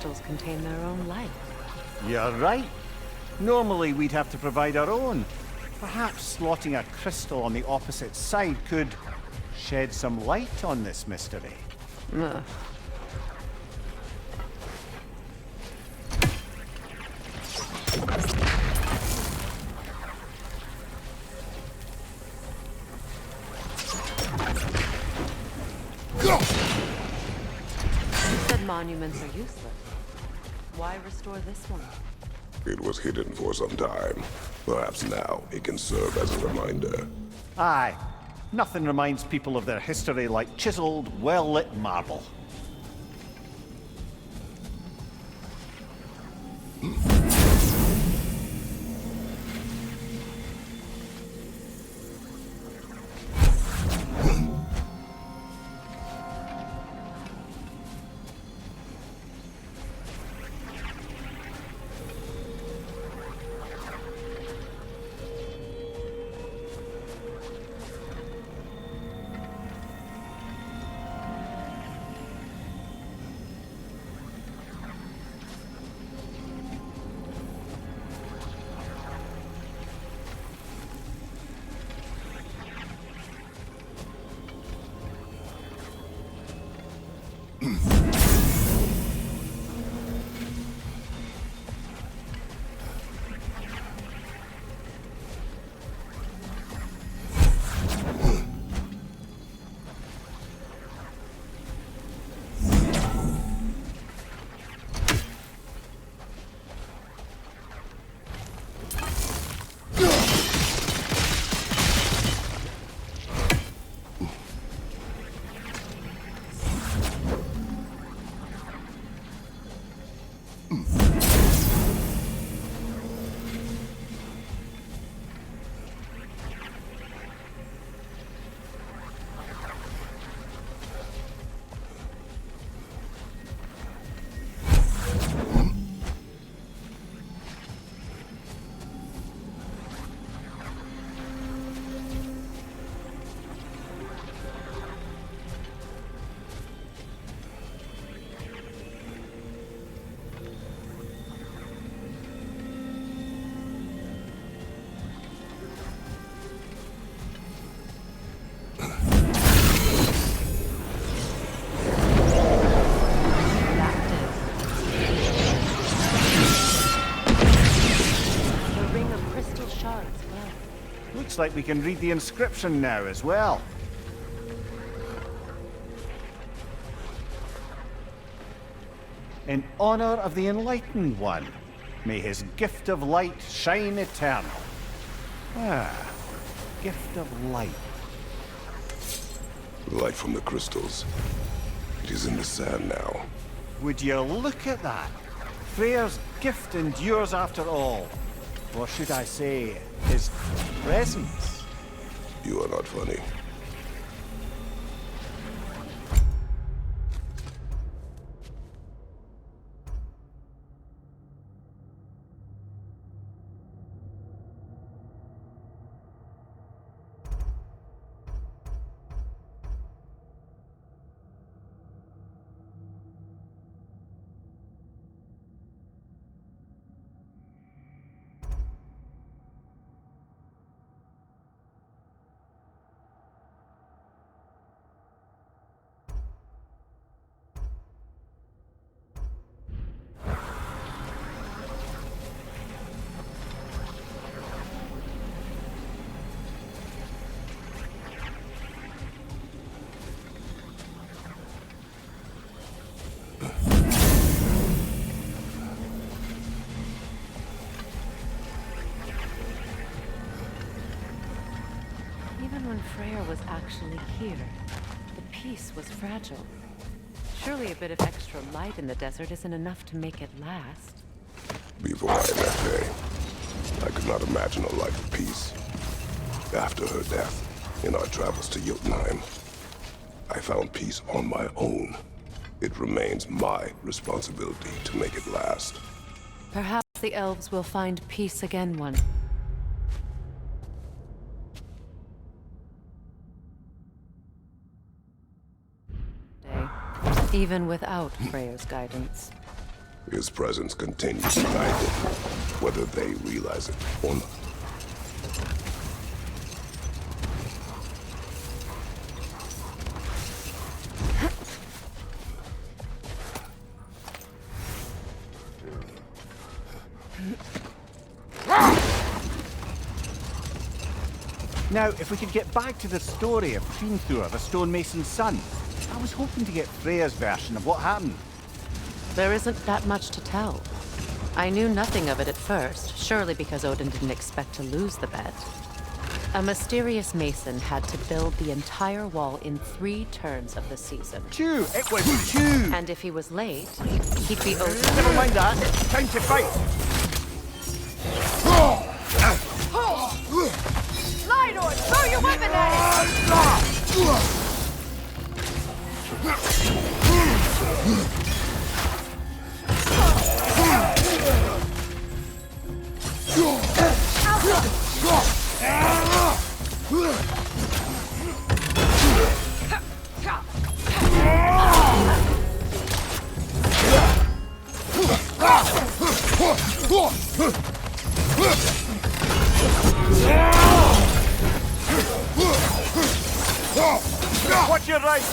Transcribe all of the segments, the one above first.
crystals contain their own light. You're right. Normally we'd have to provide our own. Perhaps slotting a crystal on the opposite side could shed some light on this mystery. Ugh. You said monuments are useless. Why restore this one? It was hidden for some time. Perhaps now it can serve as a reminder. Aye. Nothing reminds people of their history like chiseled, well-lit marble. Looks like we can read the inscription now as well. In honor of the Enlightened One, may his gift of light shine eternal. Ah, gift of light. Light from the crystals. It is in the sand now. Would you look at that? Freyr's gift endures after all. Or should I say, his presence? You are not funny. Freyr was actually here. The peace was fragile. Surely a bit of extra light in the desert isn't enough to make it last. Before I that day, I could not imagine a life of peace. After her death, in our travels to Jotunheim, I found peace on my own. It remains my responsibility to make it last. Perhaps the elves will find peace again one. Even without Freyr's guidance. His presence continues to guide them, whether they realize it or not. Now, if we could get back to the story of Fimbulwinter, the stonemason's son, I was hoping to get Freya's version of what happened. There isn't that much to tell. I knew nothing of it at first, surely because Odin didn't expect to lose the bet. A mysterious mason had to build the entire wall in 3 turns of the season. Chew! It was chew! And if he was late, he'd be Odin. Never mind that. Time to fight! Lidor, throw your weapon at Watch your right!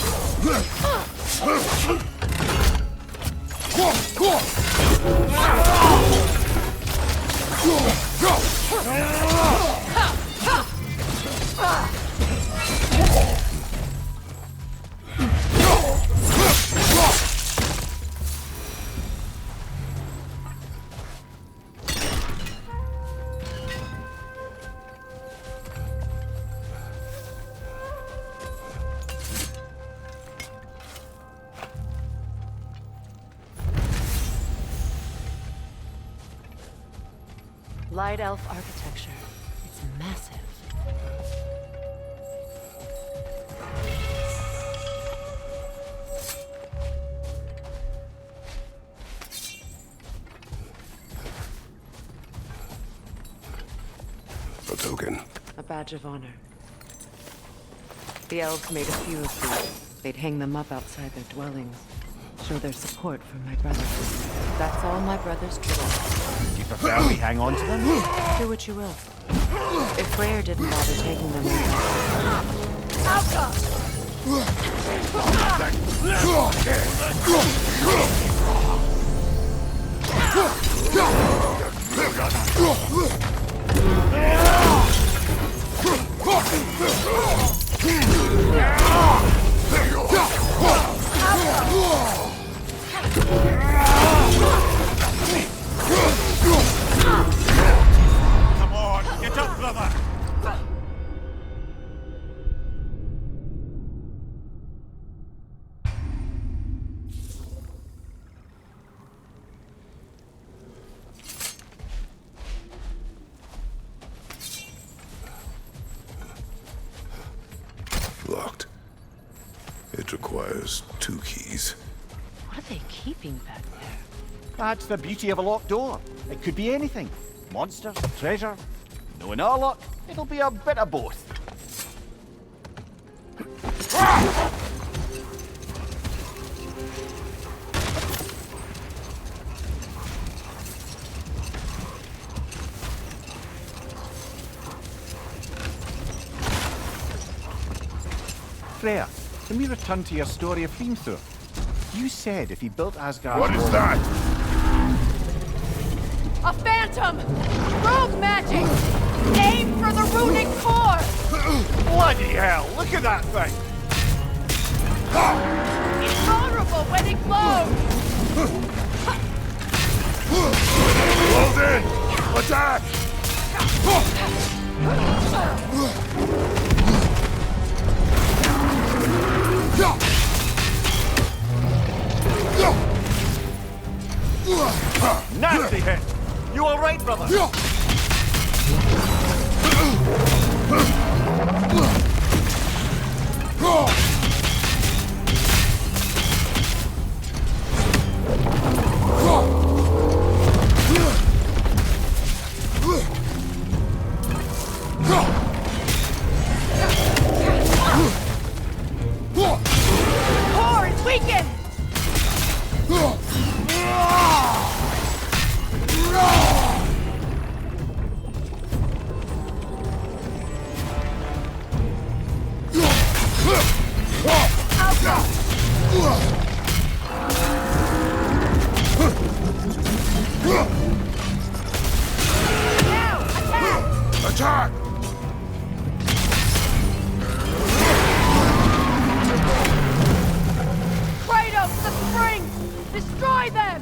Light elf architecture. It's massive. A token. A badge of honor. The elves made a few of these. They'd hang them up outside their dwellings. Show their support for my brothers. That's all my brothers drew. Do you prefer we hang on to them? Do what you will. If Freyr didn't bother taking them Come on, get up, brother! Locked. It requires 2 keys. What are they keeping back there? That's the beauty of a locked door. It could be anything. Monsters, treasure. Knowing our luck, it'll be a bit of both. Freya, can we return to your story of Fimbulwinter? You said if he built Asgard... What is that? A phantom! Rogue magic! Aim for the runic core! Bloody hell, look at that thing! It's vulnerable when it glows! Close in! Attack! Nasty hit! You all right, brother? Now, attack! Attack! Kratos, the springs! Destroy them!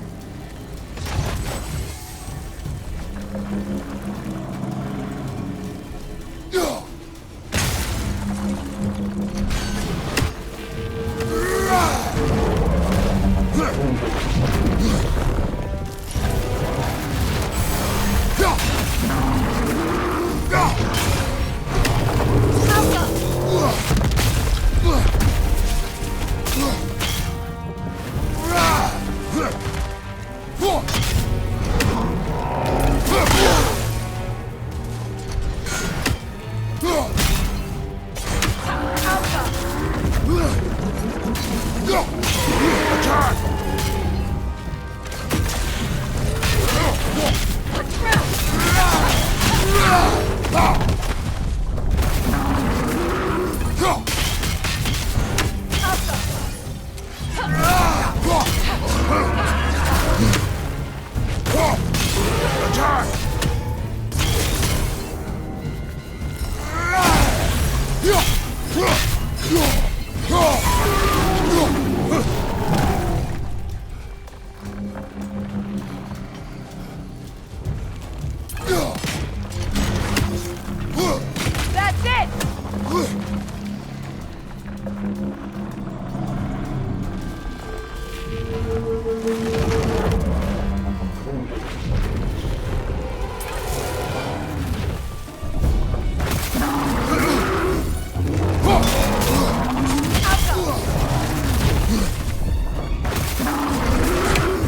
That's it!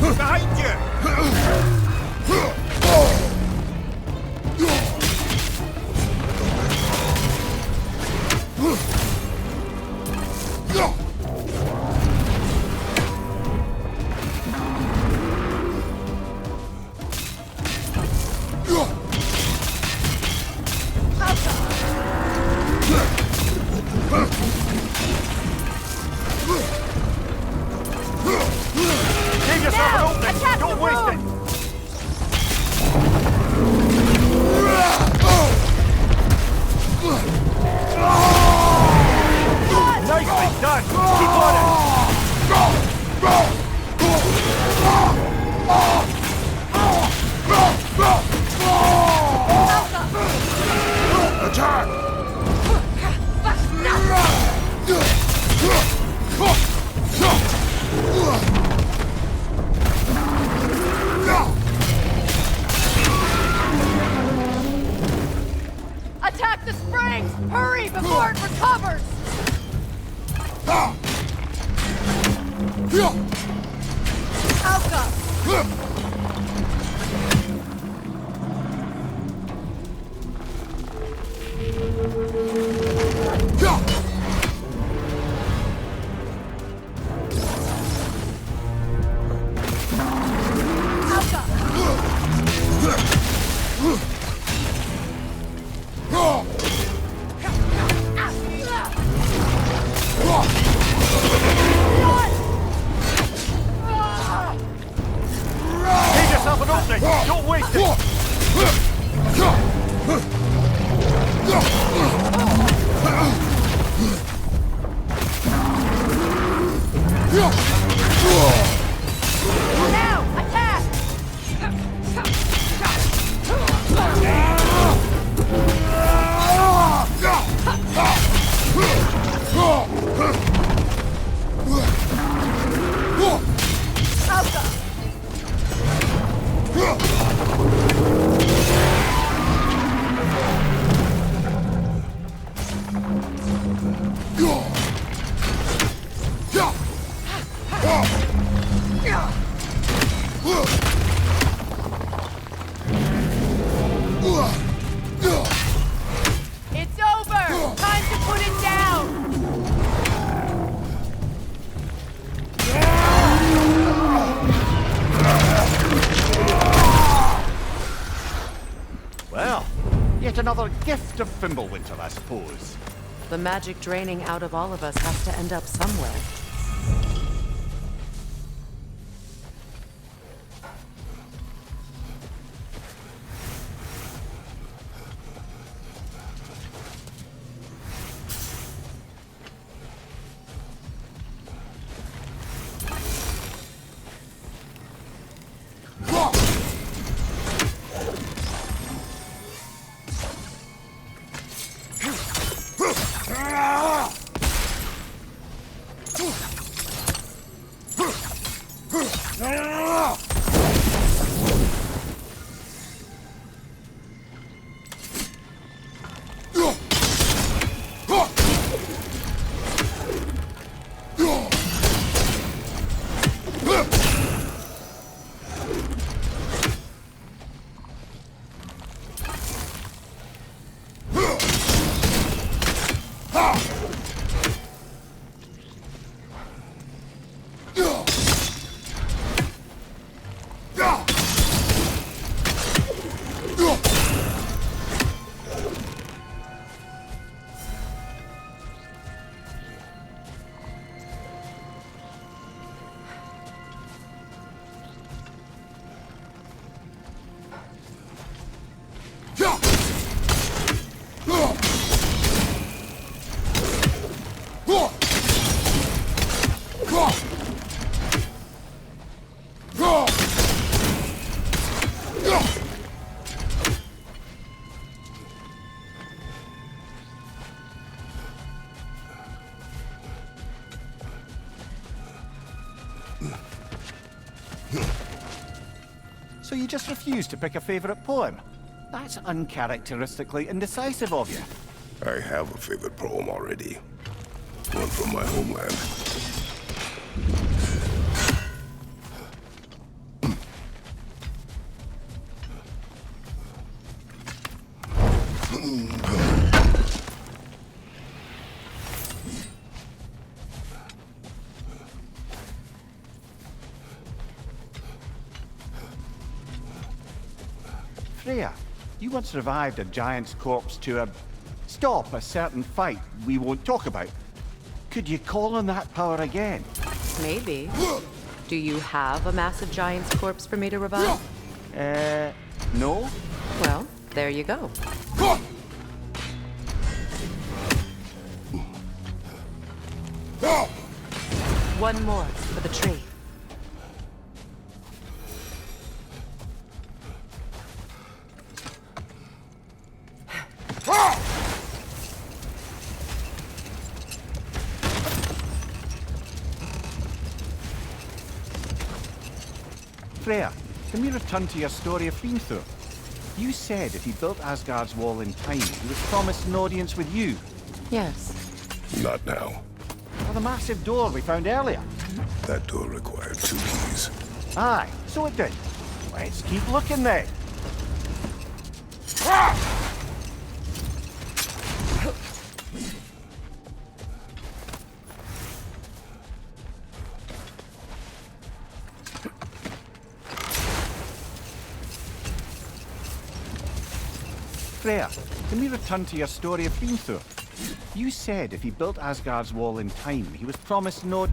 Behind you! Give yourself an opening! Attack Don't the waste room! it! Nicely done! Keep on it! Attack! Attack the springs! Hurry before it recovers! Alka! Give yourself an opening! Don't waste it! Now, attack! Alka! It's over! Time to put it down! Well, yet another gift of Fimbulwinter, I suppose. The magic draining out of all of us has to end up somewhere. So you just refuse to pick a favorite poem? That's uncharacteristically indecisive of you. I have a favorite poem already. One from my homeland. Freya, you once revived a giant's corpse to stop a certain fight we won't talk about. Could you call on that power again? Maybe. Do you have a massive giant's corpse for me to revive? No? Well, there you go. One more for the tree. Freya, can we return to your story of Fimbulwinter? You said if he built Asgard's wall in time, he was promised an audience with you. Yes. Not now. Or the massive door we found earlier. That door required 2 keys. Aye, so it did. Let's keep looking then. Freya, can we return to your story of Fimbulwinter? You said if he built Asgard's wall in time, he was promised no...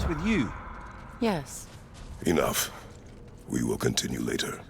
with you. Yes. Enough. We will continue later.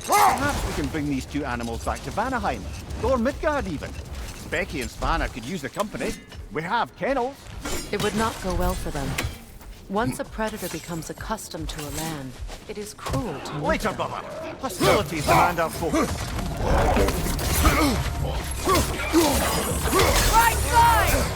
Perhaps we can bring these two animals back to Vanaheim, or Midgard even. Becky and Spanner could use the company. We have kennels. It would not go well for them. Once a predator becomes accustomed to a land, it is cruel to move Later, them. brother. Hostilities demand our focus. Right side!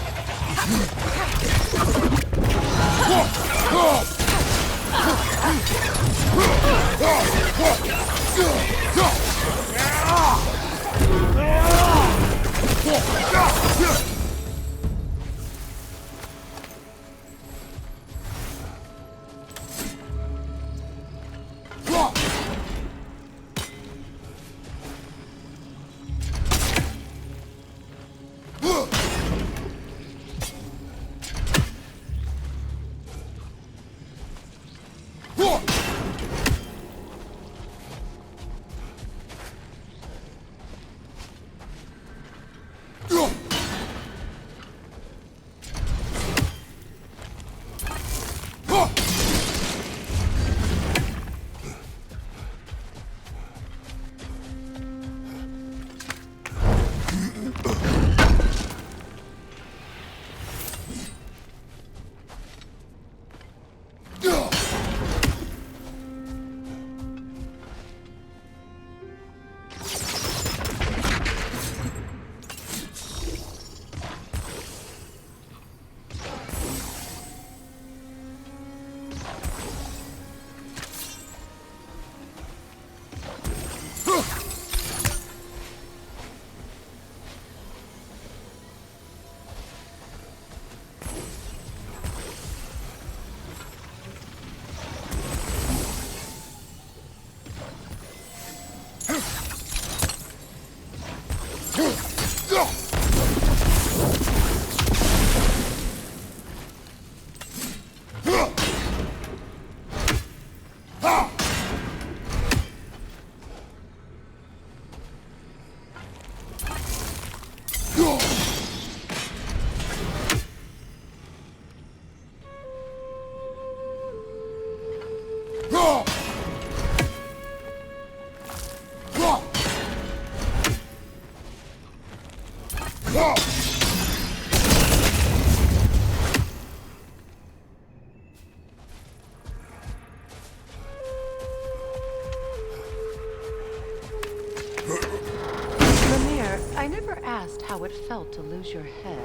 Vanir, I never asked how it felt to lose your head.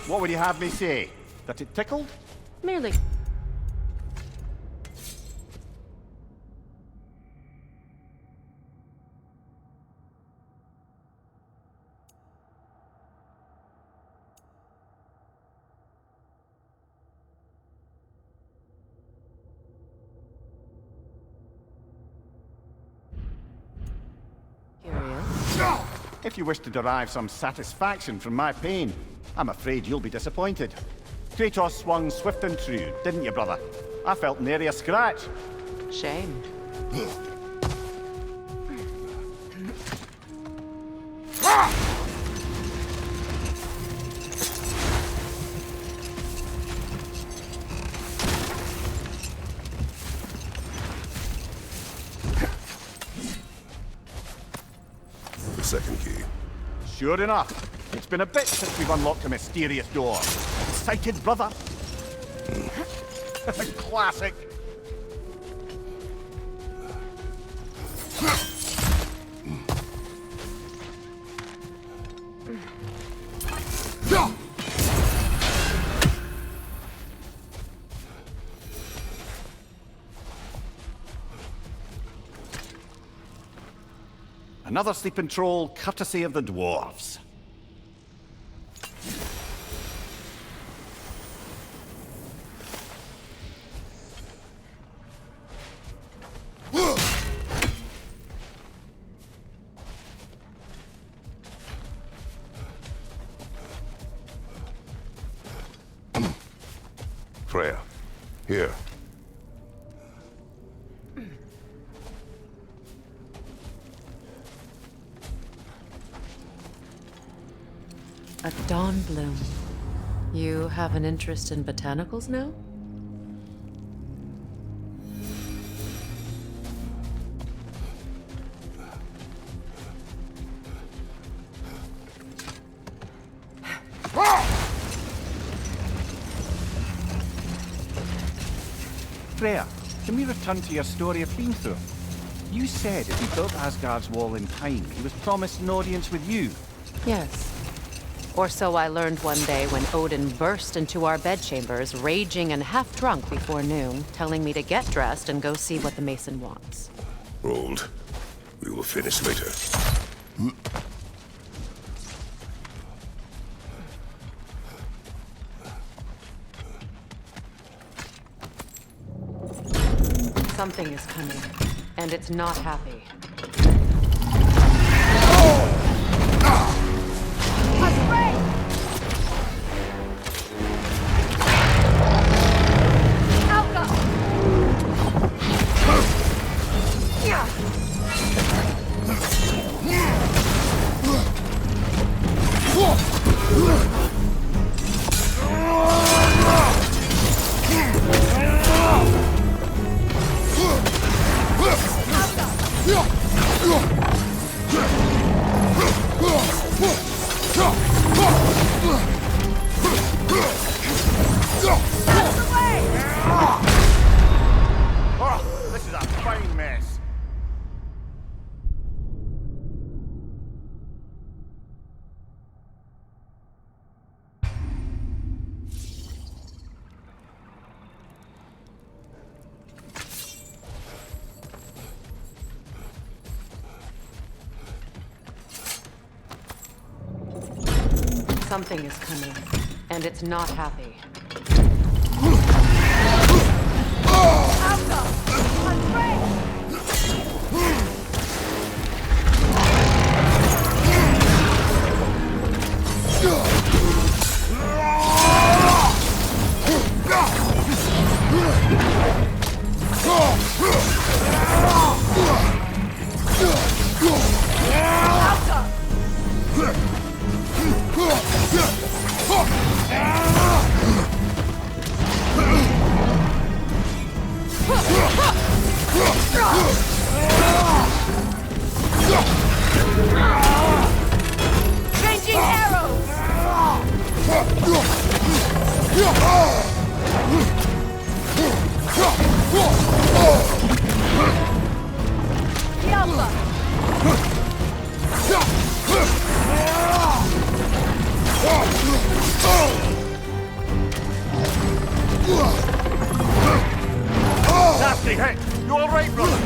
What would you have me say? That it tickled? Merely curious. If you wish to derive some satisfaction from my pain, I'm afraid you'll be disappointed. Kratos swung swift and true, didn't you, brother? I felt nary a scratch. Shame. The second key. Sure enough. It's been a bit since we've unlocked a mysterious door. Excited, brother? Classic. Another sleeping troll, courtesy of the Dwarves. Here. A dawn bloom. You have an interest in botanicals now? Freya, can we return to your story of being through? You said if he built Asgard's wall in time, he was promised an audience with you. Yes. Or so I learned one day when Odin burst into our bedchambers, raging and half drunk before noon, telling me to get dressed and go see what the Mason wants. Hold. We will finish later. Something is coming, and it's not happy. This is a fine mess. Something is coming, and it's not happy. Changing arrows! Nasty hit! You alright, brother?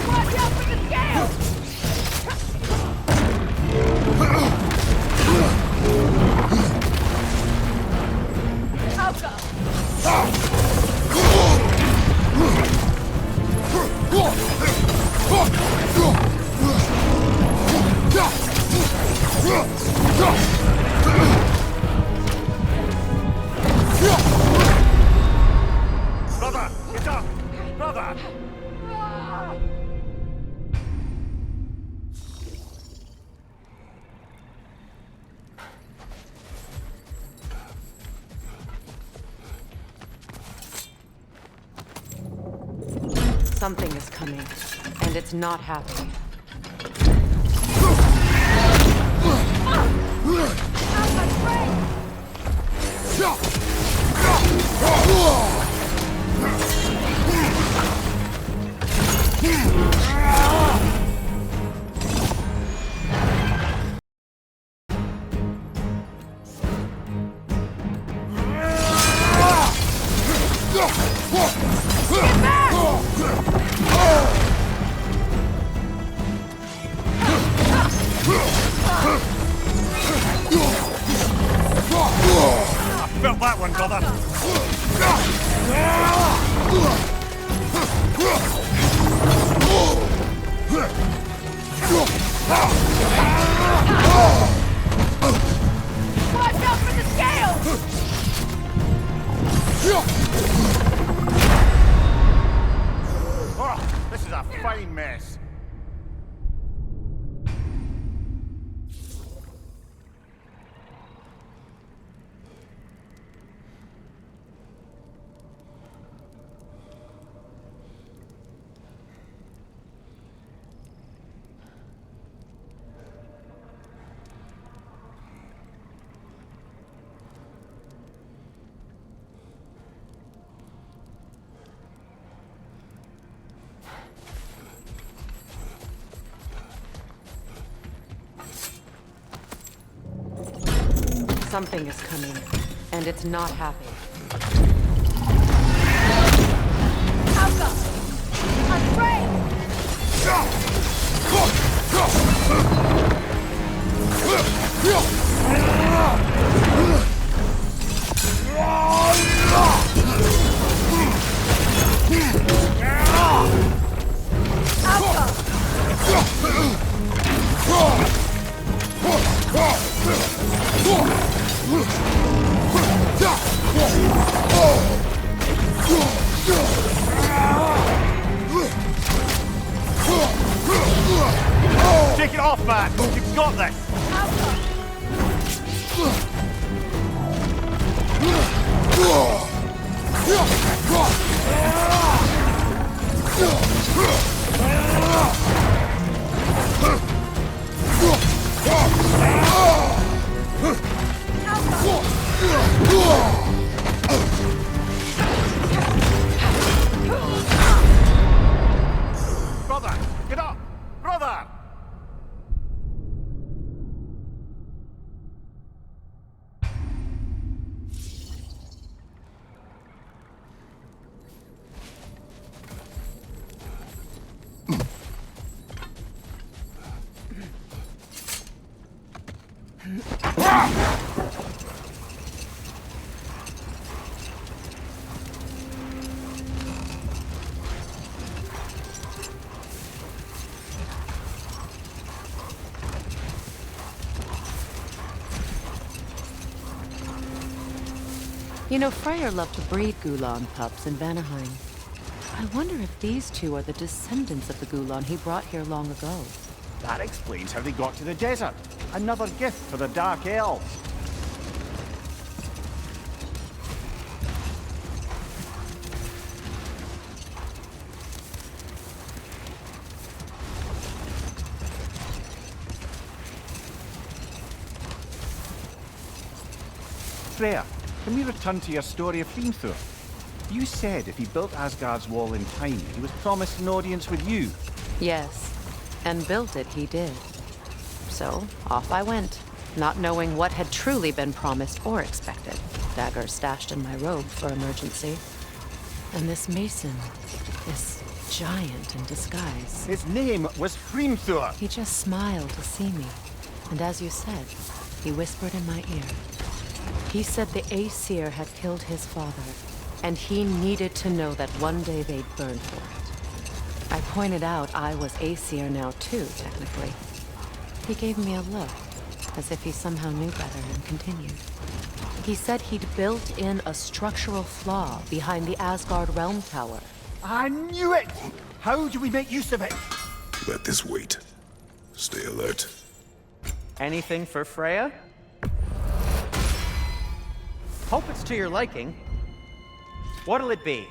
Watch out for the scales! Brother, get up! Brother! Something is coming, and it's not happy. Felt that one, brother. Watch out for the scales! Oh, this is a fine mess. Something is coming, and it's not happy. Alka! Unafraid! Take it off, man! You've got this! Brother! Get up! Brother! You know, Freyr loved to breed Gulan pups in Vanaheim. I wonder if these two are the descendants of the Gulan he brought here long ago. That explains how they got to the desert. Another gift for the Dark Elves. Freya, can we return to your story of Hrimthur? You said if he built Asgard's wall in time, he was promised an audience with you. Yes, and built it he did. So, off I went, not knowing what had truly been promised or expected. Dagger stashed in my robe for emergency. And this mason, this giant in disguise. His name was Hrimthur. He just smiled to see me. And as you said, he whispered in my ear. He said the Æsir had killed his father, and he needed to know that one day they'd burn for it. I pointed out I was Æsir now too, technically. He gave me a look, as if he somehow knew better, and continued. He said he'd built in a structural flaw behind the Asgard realm tower. I knew it! How do we make use of it? Let this wait. Stay alert. Anything for Freya? Hope it's to your liking. What'll it be?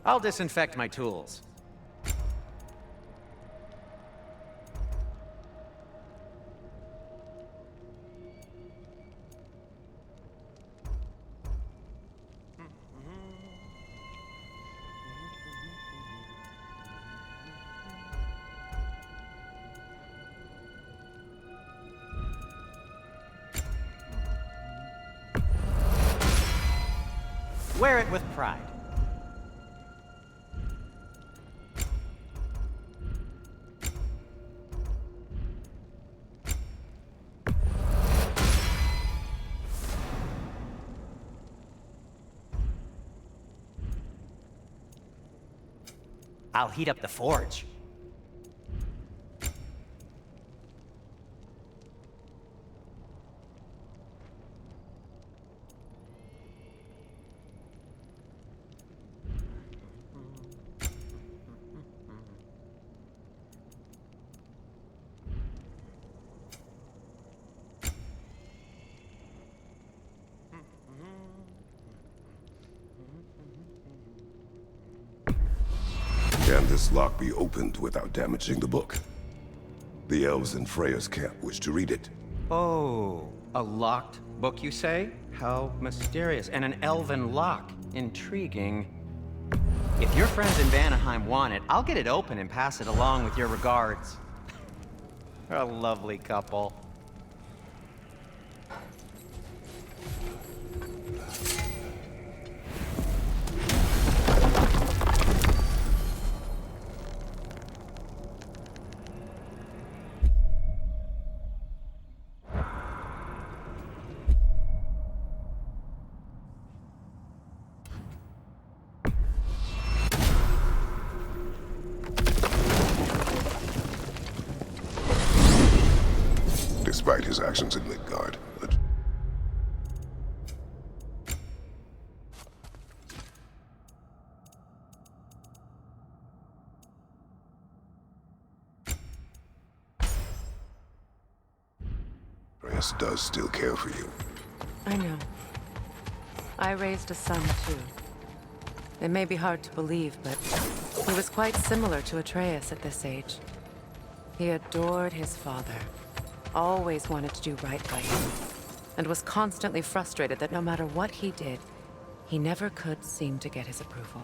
I'll disinfect my tools. Wear it with pride. I'll heat up the forge. Can this lock be opened without damaging the book? The elves in Freya's camp wish to read it. Oh, a locked book, you say? How mysterious. And an elven lock. Intriguing. If your friends in Vanaheim want it, I'll get it open and pass it along with your regards. A lovely couple. Despite his actions in Midgard, Atreus does still care for you. I know. I raised a son, too. It may be hard to believe, but he was quite similar to Atreus at this age. He adored his father, always wanted to do right by him, and was constantly frustrated that no matter what he did, he never could seem to get his approval.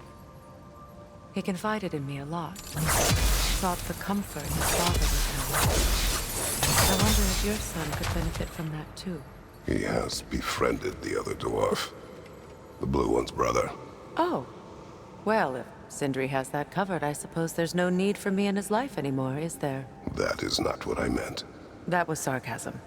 He confided in me a lot, sought for comfort his father was having. I wonder if your son could benefit from that too. He has befriended the other dwarf, the blue one's brother. Oh. Well, if Sindri has that covered, I suppose there's no need for me in his life anymore, is there? That is not what I meant. That was sarcasm.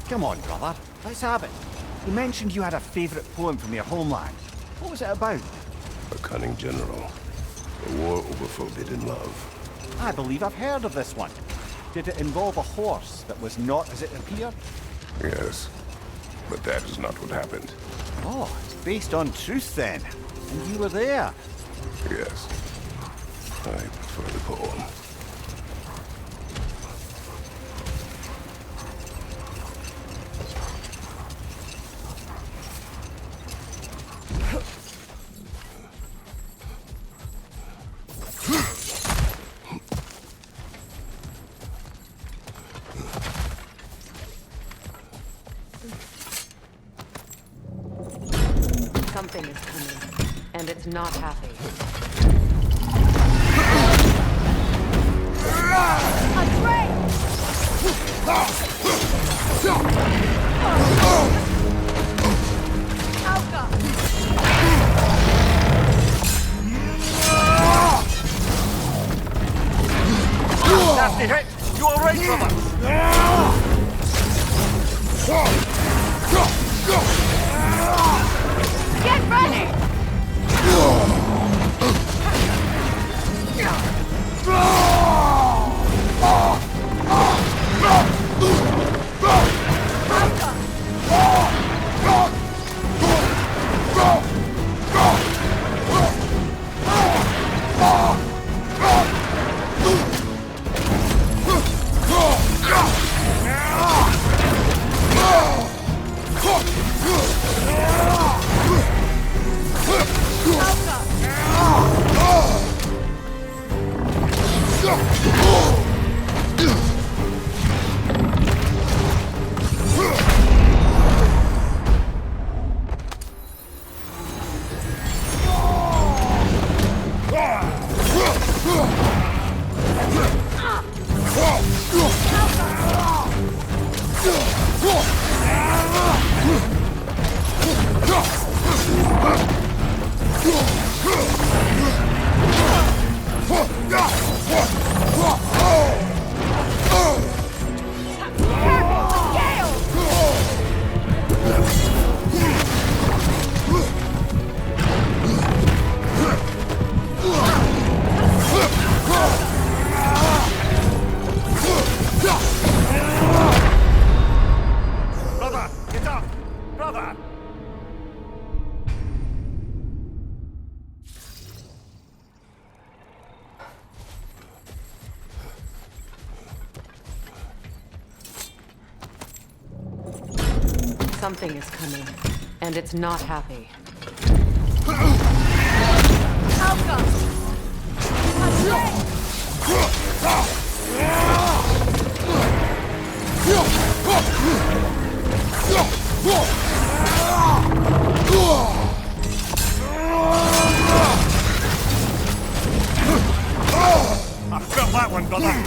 Come on, brother. Let's have it. You mentioned you had a favorite poem from your homeland. What was it about? A cunning general. A war over forbidden love. I believe I've heard of this one. Did it involve a horse that was not as it appeared? Yes, but that is not what happened. Oh, it's based on truth then. And you were there. Yes, I prefer the poem. Something is coming, and it's not happy. Nasty hit! You all right, brother? Get ready! Something is coming, and it's not happy. I felt that one, brother.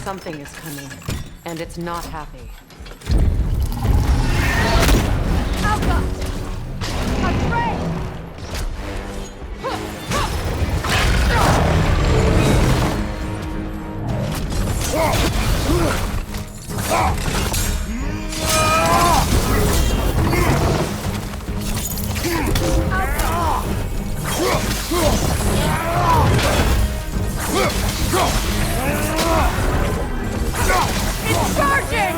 Something is coming, and it's not happy. It's charging!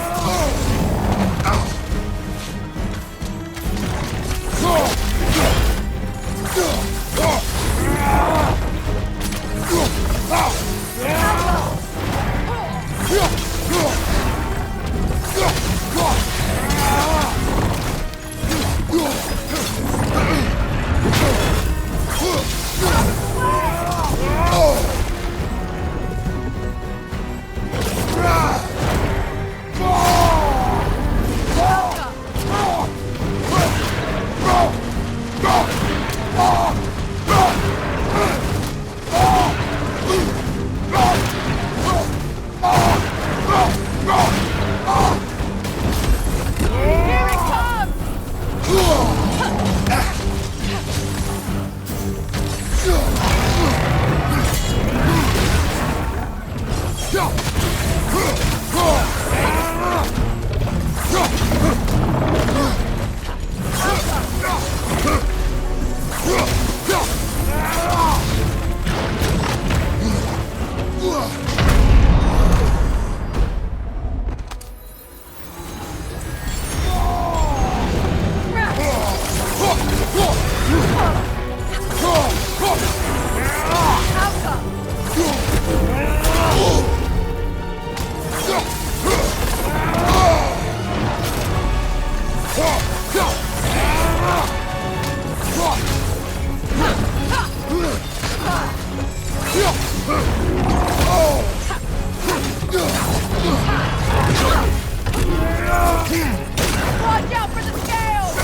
Watch out for the scales!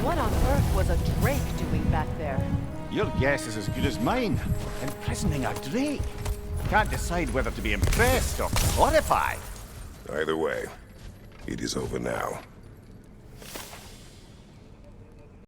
What on earth was a drake doing back there? Your guess is as good as mine. Imprisoning a drake. Can't decide whether to be impressed or horrified. Either way, it is over now.